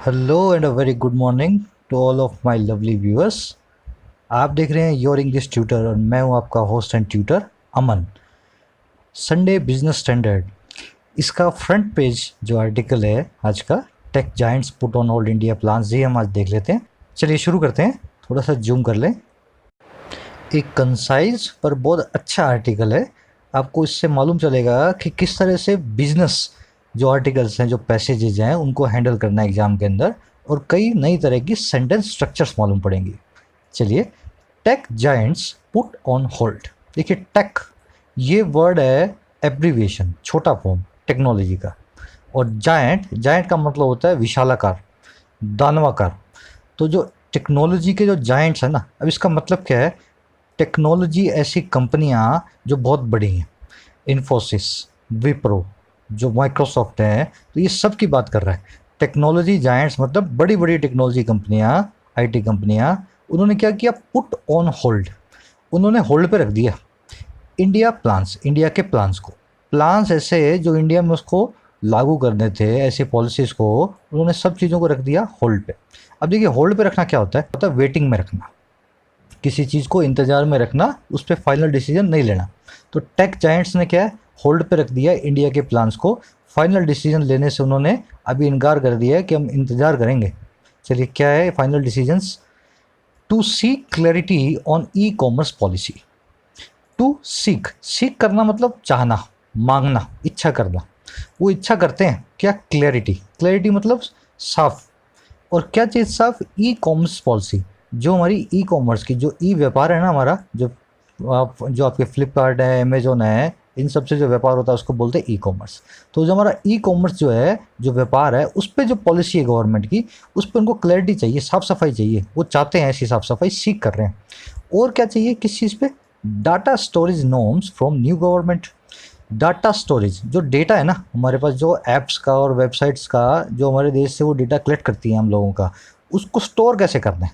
Hello and a very good morning to all of my lovely viewers. आप देख रहे हैं योर इंग्लिश ट्यूटर और मैं हूं आपका host and tutor Aman. Sunday business standard, इसका फ्रंट पेज जो आर्टिकल है आज का, tech giants put on hold India plans, ये हम आज देख लेते हैं। चलिए शुरू करते हैं। थोड़ा सा जूम कर लें। एक कंसाइज पर बहुत अच्छा आर्टिकल है। आपको इससे मालूम चलेगा कि किस तरह से बिजनेस जो आर्टिकल्स हैं, जो पैसेजेज हैं, उनको हैंडल करना है एग्जाम के अंदर, और कई नई तरह की सेंटेंस स्ट्रक्चर्स मालूम पड़ेंगी। चलिए, tech giants put on hold. देखिए, टेक ये वर्ड है एब्रीविएशन, छोटा फॉर्म टेक्नोलॉजी का, और जायंट, जायंट का मतलब होता है विशालाकार, दानवाकार। तो जो टेक्नोलॉजी के जो जायंट्स है ना, अब इसका मतलब क्या है? टेक्नोलॉजी ऐसी कंपनियां जो बहुत बड़ी हैं, इन्फोसिस, विप्रो, जो माइक्रोसॉफ्ट है, तो ये सब की बात कर रहा है। टेक्नोलॉजी जायंट्स मतलब बड़ी बड़ी टेक्नोलॉजी कंपनियां, आईटी कंपनियां, उन्होंने क्या किया? पुट ऑन होल्ड, उन्होंने होल्ड पे रख दिया इंडिया प्लान्स, इंडिया के प्लान्स को। प्लान्स ऐसे जो इंडिया में उसको लागू करने थे, ऐसी पॉलिसीज़ को उन्होंने सब चीज़ों को रख दिया होल्ड पे। अब देखिए, होल्ड पे रखना क्या होता है? होता है वेटिंग में रखना, किसी चीज़ को इंतज़ार में रखना, उस पर फाइनल डिसीजन नहीं लेना। तो टेक जायंट्स ने क्या है? होल्ड पे रख दिया इंडिया के प्लान्स को। फाइनल डिसीजन लेने से उन्होंने अभी इनकार कर दिया है कि हम इंतज़ार करेंगे। चलिए, क्या है final decisions? To seek clarity on e commerce policy. To seek, seek करना मतलब चाहना, मांगना, इच्छा करना। वो इच्छा करते हैं क्या? क्लैरिटी, क्लैरिटी मतलब साफ। और क्या चीज़ साफ? ई कॉमर्स पॉलिसी, जो हमारी ई कॉमर्स की, जो ई व्यापार है ना हमारा, जो आपके फ्लिपकार्ट है, अमेजोन है, इन सब से जो व्यापार होता है उसको बोलते हैं ई कॉमर्स। तो जो हमारा ई कॉमर्स जो है, जो व्यापार है, उस पर जो पॉलिसी है गवर्नमेंट की, उस पर उनको क्लैरिटी चाहिए, साफ सफाई चाहिए। वो चाहते हैं ऐसी साफ सफाई, सीख कर रहे हैं। और क्या चाहिए किस चीज़ पे? Data storage norms from new government. Data storage, जो डेटा है ना हमारे पास, जो ऐप्स का और वेबसाइट्स का, जो हमारे देश से वो डेटा कलेक्ट करती हैं हम लोगों का, उसको स्टोर कैसे करना है,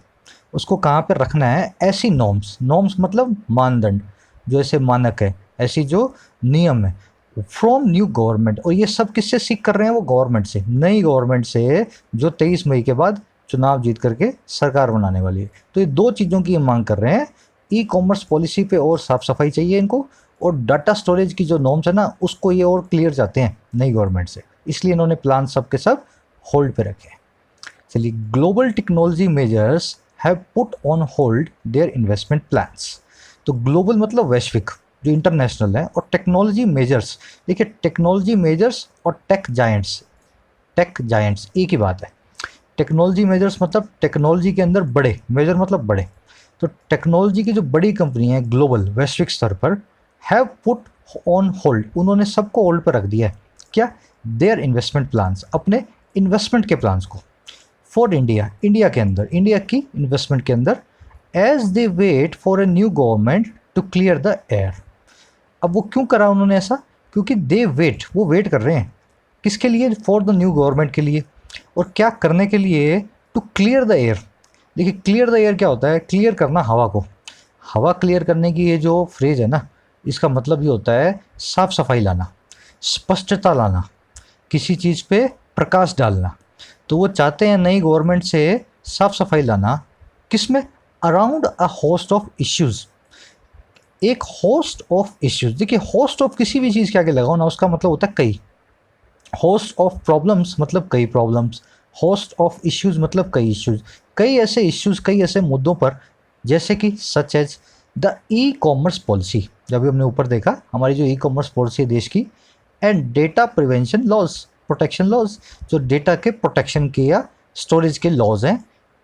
उसको कहाँ पर रखना है, ऐसी नॉर्म्स, नॉर्म्स मतलब मानदंड, जो ऐसे मानक है, ऐसी जो नियम है, फ्रॉम न्यू गवर्नमेंट। और ये सब किससे सीख कर रहे हैं? वो गवर्नमेंट से, नई गवर्नमेंट से, जो 23 मई के बाद चुनाव जीत करके सरकार बनाने वाली है। तो ये दो चीज़ों की ये मांग कर रहे हैं। ई कॉमर्स पॉलिसी पे और साफ सफाई चाहिए इनको, और डाटा स्टोरेज की जो नॉर्म्स है ना, उसको ये और क्लियर चाहते हैं नई गवर्नमेंट से, इसलिए इन्होंने प्लान सब के सब होल्ड पे रखे हैं। चलिए, global technology measures have put on hold their investment plans. तो ग्लोबल मतलब वैश्विक, जो इंटरनेशनल है, और टेक्नोलॉजी मेजर्स, देखिए टेक्नोलॉजी मेजर्स और टेक जायंट्स, टेक जायंट्स एक ही बात है। टेक्नोलॉजी मेजर्स मतलब टेक्नोलॉजी के अंदर बड़े, मेजर मतलब बड़े। तो टेक्नोलॉजी की जो बड़ी कंपनी है ग्लोबल, वैश्विक स्तर पर, हैव पुट ऑन होल्ड, उन्होंने सबको होल्ड पर रख दिया है। क्या? देयर इन्वेस्टमेंट प्लान्स, अपने इन्वेस्टमेंट के प्लान्स को। फॉर इंडिया, इंडिया के अंदर, इंडिया की इन्वेस्टमेंट के अंदर, as they wait for a new government to clear the air. अब वो क्यों करा उन्होंने ऐसा? क्योंकि दे वेट, वो वेट कर रहे हैं किसके लिए? फॉर द न्यू गवर्नमेंट के लिए। और क्या करने के लिए? To clear the air. देखिए, क्लियर द एयर क्या होता है? क्लियर करना हवा को। हवा क्लियर करने की ये जो फ्रेज है ना, इसका मतलब ये होता है साफ सफाई लाना, स्पष्टता लाना, किसी चीज़ पे प्रकाश डालना। तो वो चाहते हैं नई गवर्नमेंट से साफ सफाई लाना, किसमें? Around a host of issues, एक होस्ट ऑफ इश्यूज़। देखिए, होस्ट ऑफ किसी भी चीज़ के आगे लगाओ ना, उसका मतलब होता है कई। होस्ट ऑफ प्रॉब्लम्स मतलब कई प्रॉब्लम्स, होस्ट ऑफ इश्यूज़ मतलब कई इश्यूज़, कई ऐसे इश्यूज़, कई ऐसे मुद्दों पर, जैसे कि such as the e commerce policy, जब भी हमने ऊपर देखा हमारी जो ई कॉमर्स पॉलिसी है देश की, and data prevention laws, protection laws, जो डेटा के प्रोटेक्शन के या स्टोरेज के लॉज हैं।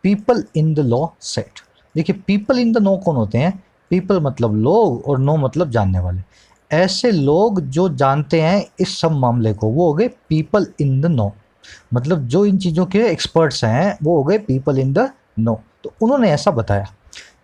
People in the law set. देखिए, पीपल इन द नो कौन होते हैं? पीपल मतलब लोग, और नो मतलब जानने वाले। ऐसे लोग जो जानते हैं इस सब मामले को, वो हो गए पीपल इन द नो। मतलब जो इन चीज़ों के एक्सपर्ट्स हैं, वो हो गए पीपल इन द नो। तो उन्होंने ऐसा बताया,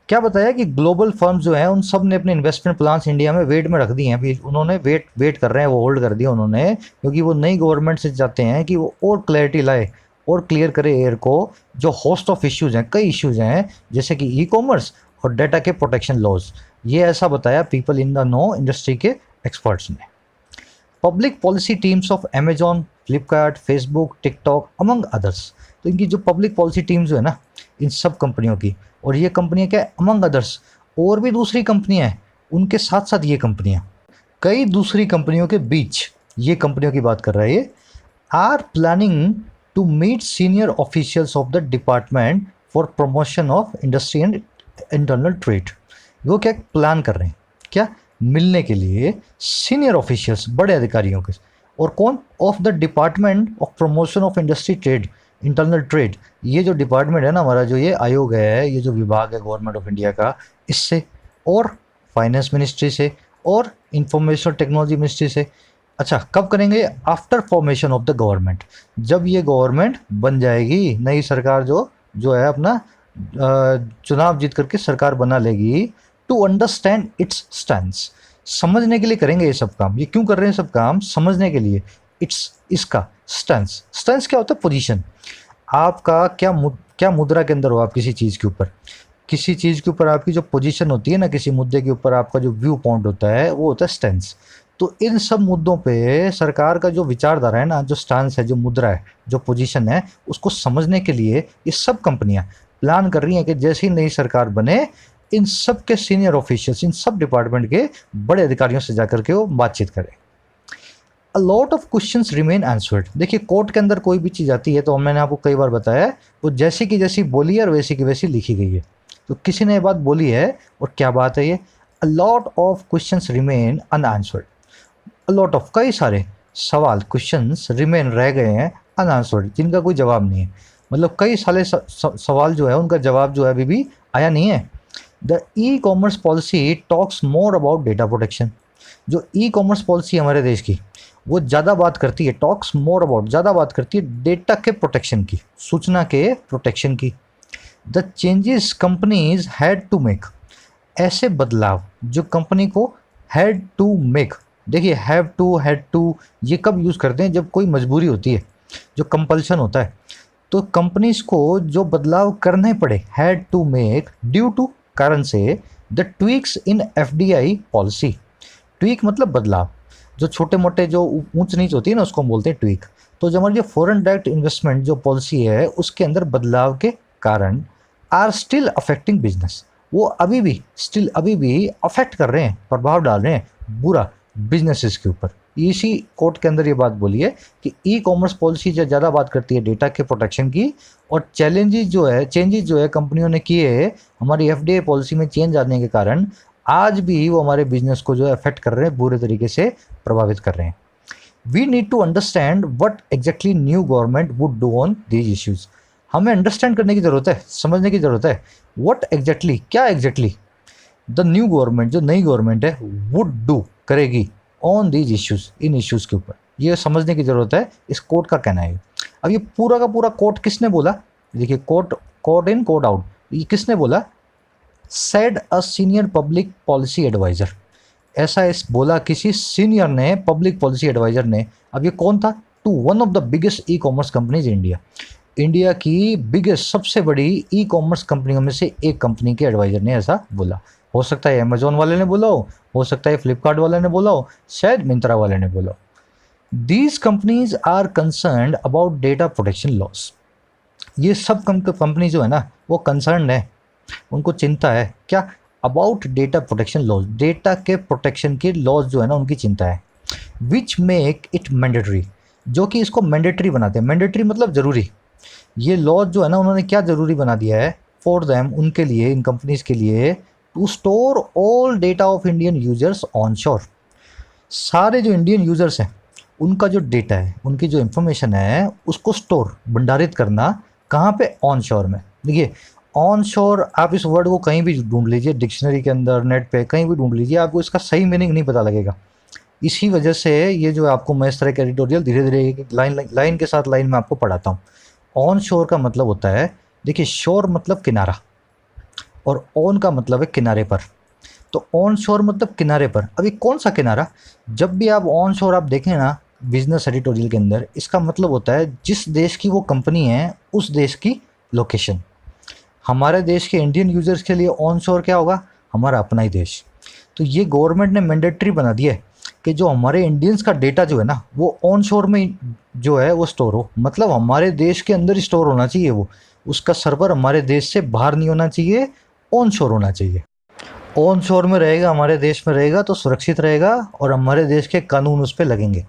क्या बताया? कि ग्लोबल फर्म्स जो हैं, उन सब ने अपने इन्वेस्टमेंट प्लान्स इंडिया में वेट में रख दिए हैं। अभी उन्होंने वेट कर रहे हैं, वो होल्ड कर दिया उन्होंने, क्योंकि वो नई गवर्नमेंट से चाहते हैं कि वो और क्लैरिटी लाए और क्लियर करे एयर को। जो होस्ट ऑफ इश्यूज़ हैं, कई इश्यूज़ हैं, जैसे कि ई कॉमर्स और डेटा के प्रोटेक्शन लॉज। ये ऐसा बताया people in the know industry के एक्सपर्ट्स ने। Public policy teams of Amazon, Flipkart, Facebook, TikTok among others. तो इनकी जो पब्लिक पॉलिसी टीम जो है ना इन सब कंपनियों की, और ये कंपनियां क्या है अमंग अदर्स, और भी दूसरी कंपनियां हैं उनके साथ साथ ये कंपनियां, कई दूसरी कंपनियों के बीच ये कंपनियों की बात कर रहा है ये, are planning to meet senior officials of the department for promotion of industry and internal trade. वो क्या प्लान कर रहे हैं, क्या मिलने के लिए सीनियर ऑफिशियल्स बड़े अधिकारियों के, और कौन, of the department of promotion of industry trade internal trade. ये जो डिपार्टमेंट है ना हमारा, जो ये आयोग है, ये जो विभाग है गवर्नमेंट ऑफ इंडिया का, इससे, और फाइनेंस मिनिस्ट्री से, और इंफॉर्मेशन टेक्नोलॉजी मिनिस्ट्री से। अच्छा कब करेंगे, after formation of the government, जब ये गवर्नमेंट बन जाएगी, नई सरकार जो है अपना चुनाव जीत करके सरकार बना लेगी, टू अंडरस्टैंड इट्स स्टैंड्स, समझने के लिए करेंगे ये सब काम। ये क्यों कर रहे हैं सब काम, समझने के लिए। इट्स, इसका स्टैंस, स्टैंस क्या होता है, पोजीशन, आपका क्या मुद्रा के अंदर हो आप किसी चीज़ के ऊपर, किसी चीज़ के ऊपर आपकी जो पोजीशन होती है ना, किसी मुद्दे के ऊपर आपका जो व्यू पॉइंट होता है वो होता है स्टैंस। तो इन सब मुद्दों पे सरकार का जो विचारधारा है ना, जो स्टांस है, जो मुद्रा है, जो पोजीशन है, उसको समझने के लिए ये सब कंपनियां प्लान कर रही हैं कि जैसे ही नई सरकार बने, इन सब के सीनियर ऑफिशियल्स, इन सब डिपार्टमेंट के बड़े अधिकारियों से जाकर के वो बातचीत करें। A lot of questions remain answered. देखिए कोर्ट के अंदर कोई भी चीज़ आती है तो मैंने आपको कई बार बताया है, वो जैसी की जैसी बोली है और वैसी की वैसी लिखी गई है। तो किसी ने ये बात बोली है, और क्या बात है ये, a lot of questions remain unanswered. A lot of, कई सारे सवाल, क्वेश्चंस रिमेन रह गए हैं अनआंसर्ड, जिनका कोई जवाब नहीं है। मतलब कई सारे सवाल जो है उनका जवाब जो है अभी भी आया नहीं है। The e commerce policy talks more about data protection. जो ई कॉमर्स पॉलिसी हमारे देश की, वो ज़्यादा बात करती है, टॉक्स मोर अबाउट, ज़्यादा बात करती है डेटा के प्रोटेक्शन की, सूचना के प्रोटेक्शन की। The changes companies had to make, ऐसे बदलाव जो कंपनी को हैड टू मेक। देखिए हैव टू ये कब यूज़ करते हैं, जब कोई मजबूरी होती है, जो कंपल्शन होता है, तो कंपनीज को जो बदलाव करने पड़े, had to make due to, कारण से, the tweaks in FDI policy. Tweak मतलब बदलाव, जो छोटे मोटे जो ऊंच नीच होती है ना उसको हम बोलते हैं ट्वीक। तो जो हमारी जो फॉरेन डायरेक्ट इन्वेस्टमेंट जो पॉलिसी है उसके अंदर बदलाव के कारण, आर स्टिल अफेक्टिंग बिजनेस, वो अभी भी अफेक्ट कर रहे हैं, प्रभाव डाल रहे हैं बुरा बिजनेसेस के ऊपर। इसी कोर्ट के अंदर ये बात बोली है कि ई कॉमर्स पॉलिसी जो ज़्यादा बात करती है डेटा के प्रोटेक्शन की, और चेंजेस जो है कंपनियों ने किए हमारी एफडीआई पॉलिसी में चेंज आने के कारण, आज भी वो हमारे बिजनेस को जो है अफेक्ट कर रहे हैं, बुरे तरीके से प्रभावित कर रहे हैं। We need to understand what exactly new government would do on these issues. हमें अंडरस्टैंड करने की ज़रूरत है, समझने की ज़रूरत है, वट एग्जैक्टली, क्या एग्जैक्टली द न्यू गवर्नमेंट, जो नई गवर्नमेंट है, वुड डू, करेगी, ऑन दीज इश्यूज, इन इश्यूज़ के ऊपर, ये समझने की ज़रूरत है, इस कोर्ट का कहना है। अब ये पूरा का पूरा कोर्ट किसने बोला, देखिए कोर्ट इन कोर्ट आउट, ये किसने बोला, said a senior public policy adviser. ऐसा इस बोला किसी सीनियर ने, पब्लिक पॉलिसी एडवाइज़र ने। अब ये कौन था, to one of the biggest e commerce companies India, India की बिगेस्ट, सबसे बड़ी ई कॉमर्स कंपनियों में से एक कंपनी के एडवाइज़र ने ऐसा बोला। हो सकता है अमेजोन वाले ने बोला हो सकता है फ्लिपकार्ट वाले ने बोला हो, शायद मिंत्रा वाले ने बोला हो। These companies are concerned about data protection laws. ये सब कंपनी जो है ना वो कंसर्न है, उनको चिंता है, क्या, about data protection laws, data के प्रोटेक्शन की लॉज जो है ना उनकी चिंता है। विच मेक इट मैंडेटरी, जो कि इसको मैंडेटरी बनाते हैं। मैंडेटरी मतलब ज़रूरी। ये लॉज जो है ना उन्होंने क्या ज़रूरी बना दिया है, फॉर देम, उनके लिए, इन कंपनीज के लिए, to store all data of Indian users onshore. सारे जो इंडियन यूजर्स हैं उनका जो डेटा है, उनकी जो इन्फॉर्मेशन है, उसको स्टोर, भंडारित करना, कहाँ पे, ऑन शोर में। देखिए ऑन शोर, आप इस वर्ड को कहीं भी ढूंढ लीजिए, डिक्शनरी के अंदर, नेट पे कहीं भी ढूंढ लीजिए, आपको इसका सही मीनिंग नहीं पता लगेगा। इसी वजह से ये जो आपको मैं इस तरह के एडिटोरियल धीरे धीरे लाइन के साथ लाइन में आपको पढ़ाता हूँ। ऑन शोर का मतलब होता है, देखिए शोर मतलब किनारा, और ऑन का मतलब है किनारे पर। तो ऑन शोर मतलब किनारे पर। अभी कौन सा किनारा, जब भी आप ऑन शोर आप देखें ना बिजनेस एडिटोरियल के अंदर, इसका मतलब होता है जिस देश की वो कंपनी है उस देश की लोकेशन। हमारे देश के इंडियन यूजर्स के लिए ऑन शोर क्या होगा, हमारा अपना ही देश। तो ये गवर्नमेंट ने मैंडेटरी बना दिया है कि जो हमारे इंडियंस का डेटा जो है ना वो ऑन शोर में जो है वो स्टोर हो, मतलब हमारे देश के अंदर स्टोर होना चाहिए वो, उसका सर्वर हमारे देश से बाहर नहीं होना चाहिए, ऑन शोर होना चाहिए। ऑन शोर में रहेगा, हमारे देश में रहेगा तो सुरक्षित रहेगा और हमारे देश के कानून उस पर लगेंगे।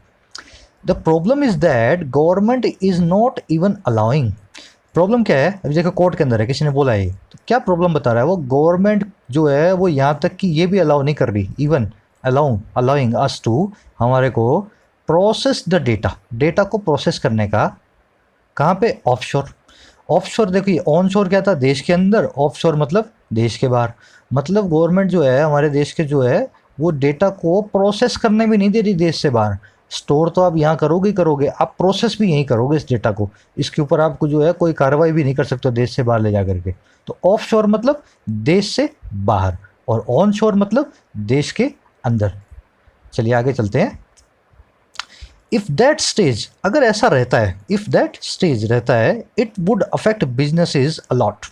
The problem is that government is not even allowing. Problem क्या है, अभी देखो कोर्ट के अंदर है, किसी ने बोला है तो क्या प्रॉब्लम बता रहा है वो, गवर्नमेंट जो है वो यहाँ तक कि ये भी अलाउ नहीं कर रही, इवन अलाउइंग अस टू, हमारे को प्रोसेस द डेटा, डेटा को प्रोसेस करने का। कहाँ पे, ऑफशोर। ऑफशोर देखिए, ऑन शोर क्या था, देश के अंदर, ऑफशोर मतलब देश के बाहर। मतलब गवर्नमेंट जो है हमारे देश के जो है वो डेटा को प्रोसेस करने भी नहीं दे रही देश से बाहर। स्टोर तो आप यहाँ करोगे ही करोगे, आप प्रोसेस भी यहीं करोगे इस डेटा को, इसके ऊपर आपको जो है कोई कार्रवाई भी नहीं कर सकते देश से बाहर ले जा करके। तो ऑफ शोर मतलब देश से बाहर और ऑन शोर मतलब देश के अंदर। चलिए आगे चलते हैं। इफ दैट स्टेज, अगर ऐसा रहता है, इफ दैट स्टेज रहता है, it would affect businesses a lot.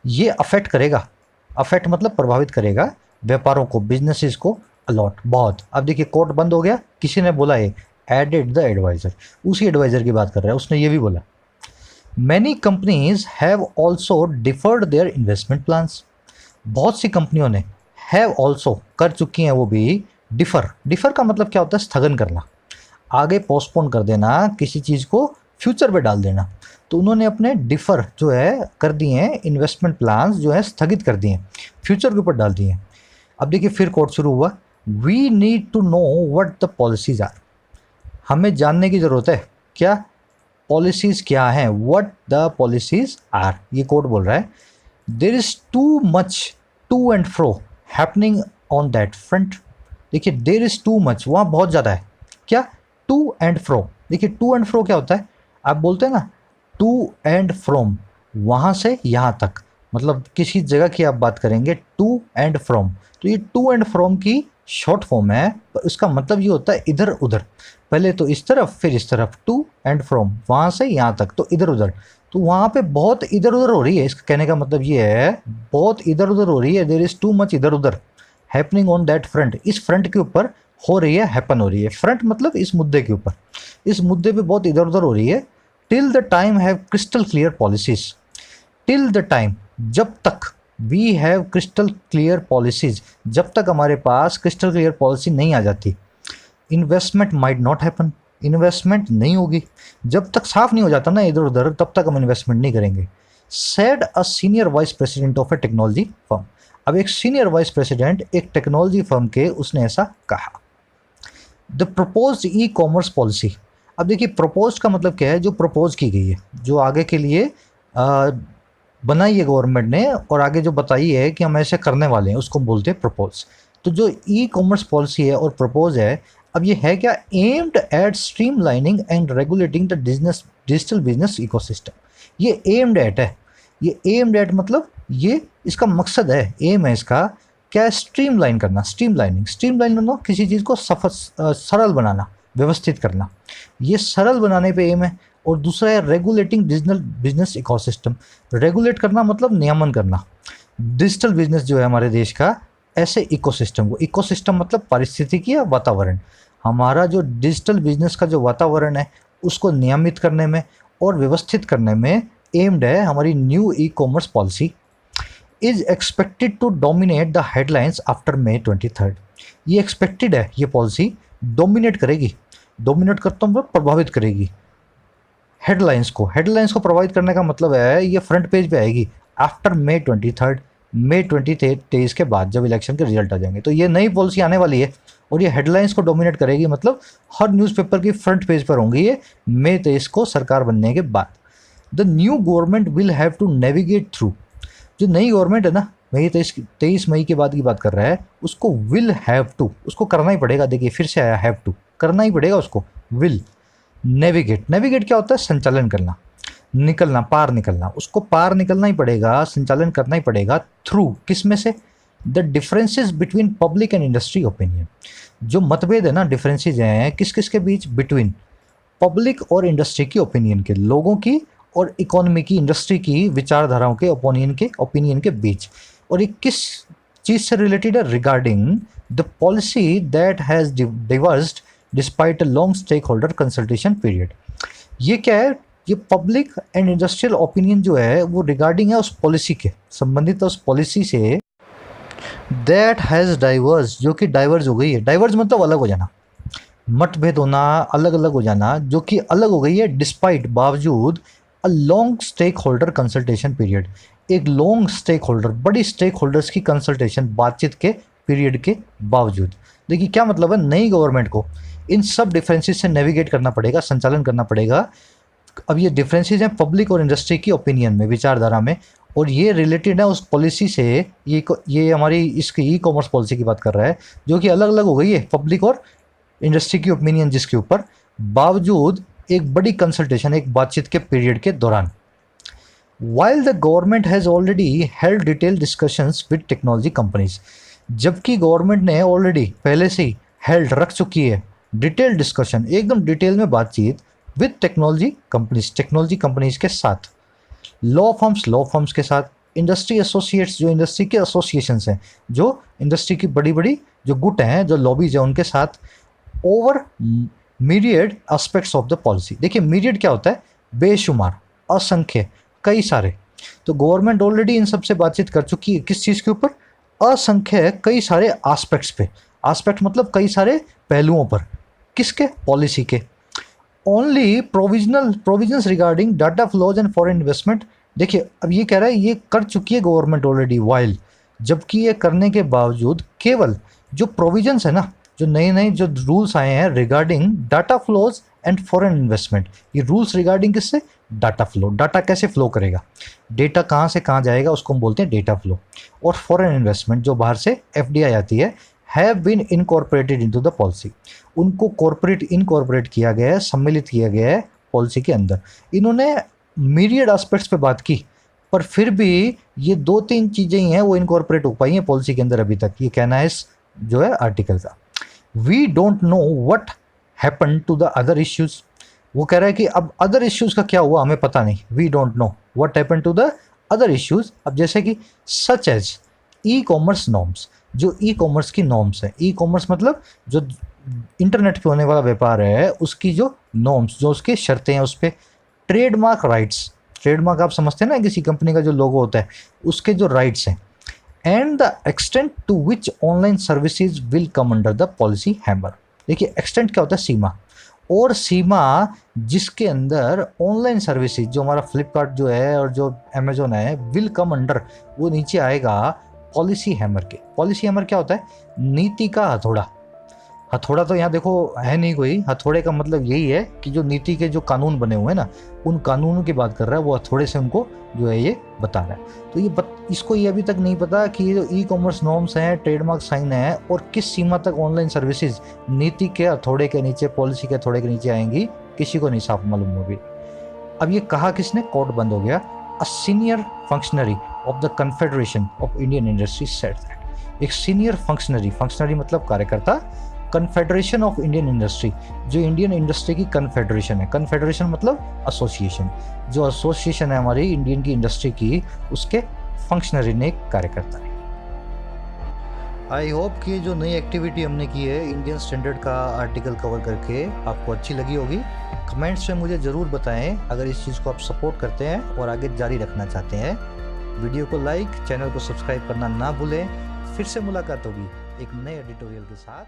ये अफेक्ट करेगा, अफेक्ट मतलब प्रभावित करेगा व्यापारों को, बिजनेसेस को अलॉट, बहुत। अब देखिए कोर्ट बंद हो गया, किसी ने बोला है एडेड द एडवाइजर, उसी एडवाइजर की बात कर रहा है, उसने ये भी बोला many companies have also deferred there investment plans. बहुत सी कंपनियों ने हैव ऑल्सो कर चुकी हैं वो भी, डिफर, डिफर का मतलब क्या होता है, स्थगन करना, आगे पोस्टपोन कर देना, किसी चीज़ को फ्यूचर पे डाल देना। तो उन्होंने अपने डिफर जो है कर दिए हैं, इन्वेस्टमेंट प्लान्स जो है स्थगित कर दिए हैं, फ्यूचर के ऊपर डाल दिए हैं। अब देखिए फिर कोर्ट शुरू हुआ, we need to know what the policies are. हमें जानने की ज़रूरत है, क्या पॉलिसीज़ क्या हैं, व्हाट द पॉलिसीज आर, ये कोर्ट बोल रहा है। There is too much to and fro happening on that front. देखिए देयर इज़ टू मच, वहाँ बहुत ज़्यादा है, क्या, टू एंड फ्रो। देखिए टू एंड फ्रो क्या होता है, आप बोलते हैं ना टू एंड फ्रॉम, वहाँ से यहाँ तक, मतलब किसी जगह की आप बात करेंगे, टू एंड फ्रॉम। तो ये टू एंड फ्रॉम की शॉर्ट फॉर्म है, पर इसका मतलब ये होता है इधर उधर, पहले तो इस तरफ फिर इस तरफ, टू एंड फ्रॉम, वहाँ से यहाँ तक, तो इधर उधर। तो वहाँ पे बहुत इधर उधर हो रही है, इसका कहने का मतलब ये है बहुत इधर उधर हो रही है, देयर इज़ टू मच इधर उधर हैपनिंग ऑन दैट फ्रंट, इस फ्रंट के ऊपर हो रही है, हैपन हो रही है। फ्रंट मतलब इस मुद्दे के ऊपर, इस मुद्दे पे बहुत इधर उधर हो रही है। Till the time have crystal clear policies, till the time, जब तक, we have crystal clear policies, जब तक हमारे पास क्रिस्टल क्लियर पॉलिसी नहीं आ जाती, investment might not happen, investment नहीं होगी। जब तक साफ नहीं हो जाता ना इधर उधर, तब तक हम इन्वेस्टमेंट नहीं करेंगे। Said a senior vice president of A technology firm. अब एक सीनियर वाइस प्रेसिडेंट एक टेक्नोलॉजी फर्म के, उसने ऐसा कहा। The proposed E commerce policy. अब देखिए प्रपोज का मतलब क्या है, जो प्रपोज की गई है, जो आगे के लिए बनाई है गवर्नमेंट ने और आगे जो बताई है कि हम ऐसे करने वाले हैं, उसको बोलते हैं प्रपोज। तो जो ई कॉमर्स पॉलिसी है और प्रपोज है, अब ये है क्या, aimed at streamlining and regulating the digital business ecosystem. ये एम्ड एट है, ये एम्ड एट मतलब ये इसका मकसद है, एम है इसका क्या, स्ट्रीमलाइन करना, स्ट्रीमलाइन करना, किसी चीज़ को सरल बनाना, व्यवस्थित करना, ये सरल बनाने पे एम है। और दूसरा है regulating digital business ecosystem, regulate करना मतलब नियमन करना, डिजिटल बिजनेस जो है हमारे देश का, ऐसे इकोसिस्टम को, इकोसिस्टम मतलब पारिस्थितिकी या वातावरण, हमारा जो डिजिटल बिजनेस का जो वातावरण है उसको नियमित करने में और व्यवस्थित करने में एम्ड है हमारी new e commerce policy. Is expected to dominate the headlines after May 23। ये एक्सपेक्टेड है, ये पॉलिसी डोमिनेट करेगी, डोमिनेट करता हूँ प्रभावित करेगी हेडलाइंस को। हेडलाइंस को प्रभावित करने का मतलब है ये फ्रंट पेज पे आएगी आफ्टर May 23, May 23 के बाद, जब इलेक्शन के रिजल्ट आ जाएंगे। तो ये नई पॉलिसी आने वाली है और ये हेडलाइंस को डोमिनेट करेगी, मतलब हर न्यूज़पेपर की फ्रंट पेज पर होंगी ये May 23 को सरकार बनने के बाद। The new government will have to navigate through, जो नई गवर्नमेंट है ना, May 23 मई के बाद की बात कर रहा है, उसको विल हैव टू, उसको करना ही पड़ेगा। देखिए फिर से आया हैव टू, करना ही पड़ेगा उसको। विल, नेविगेट, नेविगेट क्या होता है, संचालन करना, निकलना, पार निकलना, उसको पार निकलना ही पड़ेगा, संचालन करना ही पड़ेगा। थ्रू किस में से, the differences between public and industry opinion, जो मतभेद है ना, डिफरेंसेज हैं किस किस के बीच, बिटवीन पब्लिक और इंडस्ट्री की ओपिनियन के, लोगों की और इकोनॉमी की, इंडस्ट्री की विचारधाराओं के ओपिनियन के बीच। और ये किस चीज़ से रिलेटेड है, regarding the policy that has diverged despite a long stakeholder consultation period. ये क्या है, ये पब्लिक एंड इंडस्ट्रियल ओपिनियन जो है वो रिगार्डिंग है उस पॉलिसी के, संबंधित उस policy say that has diverse, जो कि डाइवर्स हो गई है। डाइवर्स मतलब अलग हो जाना, मतभेद होना, अलग अलग हो जाना, जो कि अलग हो गई है डिस्पाइट बावजूद a long stakeholder consultation period, एक लॉन्ग स्टेक होल्डर, बड़ी स्टेक होल्डर्स की कंसल्टेशन, बातचीत के पीरियड के बावजूद। देखिए क्या मतलब है, नई गवर्नमेंट को इन सब डिफरेंसेस से नेविगेट करना पड़ेगा, संचालन करना पड़ेगा। अब ये डिफरेंसेस हैं पब्लिक और इंडस्ट्री की ओपिनियन में, विचारधारा में, और ये रिलेटेड है उस पॉलिसी से। ये हमारी इसकी ई कॉमर्स पॉलिसी की बात कर रहा है, जो कि अलग अलग हो गई है पब्लिक और इंडस्ट्री की ओपिनियन जिसके ऊपर, बावजूद एक बड़ी कंसल्टेशन, एक बातचीत के पीरियड के दौरान। While the government has already held detail discussions with technology companies, जबकि गवर्नमेंट ने ऑलरेडी पहले से ही हेल्ड रख चुकी है डिटेल डिस्कशन, एकदम डिटेल में बातचीत विद टेक्नोलॉजी कंपनीज के साथ, लॉ फर्म्स के साथ, इंडस्ट्री एसोसिएट्स, जो इंडस्ट्री के एसोसिएशंस हैं, जो इंडस्ट्री की बड़ी बड़ी जो गुट हैं, जो लॉबीज हैं, उनके साथ, over myriad aspects of the policy. देखिए मीरियड क्या होता है, बेशुमार, असंख्य, कई सारे। तो गवर्नमेंट ऑलरेडी इन सबसे बातचीत कर चुकी है किस चीज़ के ऊपर, असंख्य कई सारे एस्पेक्ट्स पे। एस्पेक्ट मतलब कई सारे पहलुओं पर, किसके, पॉलिसी के। Only provisions regarding data flows and foreign investment. देखिए अब ये कह रहा है ये कर चुकी है गवर्नमेंट ऑलरेडी, वाइल, जबकि ये करने के बावजूद केवल जो प्रोविजंस है ना, जो नए नए जो रूल्स आए हैं regarding data flows and foreign investment, ये रूल्स रिगार्डिंग किससे, डाटा फ्लो, डाटा कैसे फ्लो करेगा, डेटा कहाँ से कहाँ जाएगा, उसको हम बोलते हैं डेटा फ्लो। और फॉरेन इन्वेस्टमेंट जो बाहर से एफडीआई आती है, have been incorporated into the policy, उनको इनकॉर्पोरेट किया गया है, सम्मिलित किया गया है पॉलिसी के अंदर। इन्होंने मीरियड एस्पेक्ट्स पे बात की, पर फिर भी ये 2-3 चीज़ें ही हैं वो इनकॉर्पोरेट हो पाई हैं पॉलिसी के अंदर अभी तक, ये कहना है इस जो है आर्टिकल का। We don't know what happen to the other issues, वो कह रहा है कि अब अदर इश्यूज़ का क्या हुआ हमें पता नहीं, we don't know what happen to the other issues. अब जैसे कि such as e commerce norms, जो ई कॉमर्स की नॉर्म्स है, ई कॉमर्स मतलब जो इंटरनेट पे होने वाला व्यापार है, उसकी जो नॉर्म्स, जो उसकी शर्तें हैं, उस पर ट्रेडमार्क राइट्स, ट्रेडमार्क आप समझते हैं ना, किसी कंपनी का जो लोगो होता है, उसके जो राइट्स हैं, and the extent to which online services will come under the policy hammer. देखिए एक्सटेंट क्या होता है, सीमा, और सीमा जिसके अंदर ऑनलाइन सर्विसेज, जो हमारा फ्लिपकार्ट जो है और जो अमेजोन है, विल कम अंडर, वो नीचे आएगा पॉलिसी हैमर के। पॉलिसी हैमर क्या होता है, नीति का हथौड़ा। हथौड़ा तो यहाँ देखो है नहीं कोई, हथौड़े का मतलब यही है कि जो नीति के जो कानून बने हुए हैं ना, उन कानूनों की बात कर रहा है, वो हथौड़े से उनको जो है ये बता रहा है। तो ये इसको ये अभी तक नहीं पता कि ये जो ई कॉमर्स नॉर्म्स हैं, ट्रेडमार्क साइन है, और किस सीमा तक ऑनलाइन सर्विसेज नीति के हथौड़े के नीचे, पॉलिसी के हथौड़े के नीचे आएंगी, किसी को नहीं साफ मालूम होगी। अब ये कहा किसने, कोर्ट बंद हो गया। A senior functionary of the confederation of Indian industry said that, एक सीनियर फंक्शनरी मतलब कार्यकर्ता, कन्फेडरेशन ऑफ इंडियन इंडस्ट्री, जो इंडियन इंडस्ट्री की कन्फेडरेशन है, कन्फेडरेशन मतलब एसोसिएशन, जो एसोसिएशन है हमारी इंडियन की इंडस्ट्री की, उसके फंक्शनरी ने, एक कार्यकर्ता है। आई होप कि जो नई एक्टिविटी हमने की है इंडियन स्टैंडर्ड का आर्टिकल कवर करके आपको अच्छी लगी होगी। कमेंट्स में मुझे ज़रूर बताएं अगर इस चीज़ को आप सपोर्ट करते हैं और आगे जारी रखना चाहते हैं। वीडियो को लाइक, चैनल को सब्सक्राइब करना ना भूलें। फिर से मुलाकात होगी एक नए एडिटोरियल के साथ।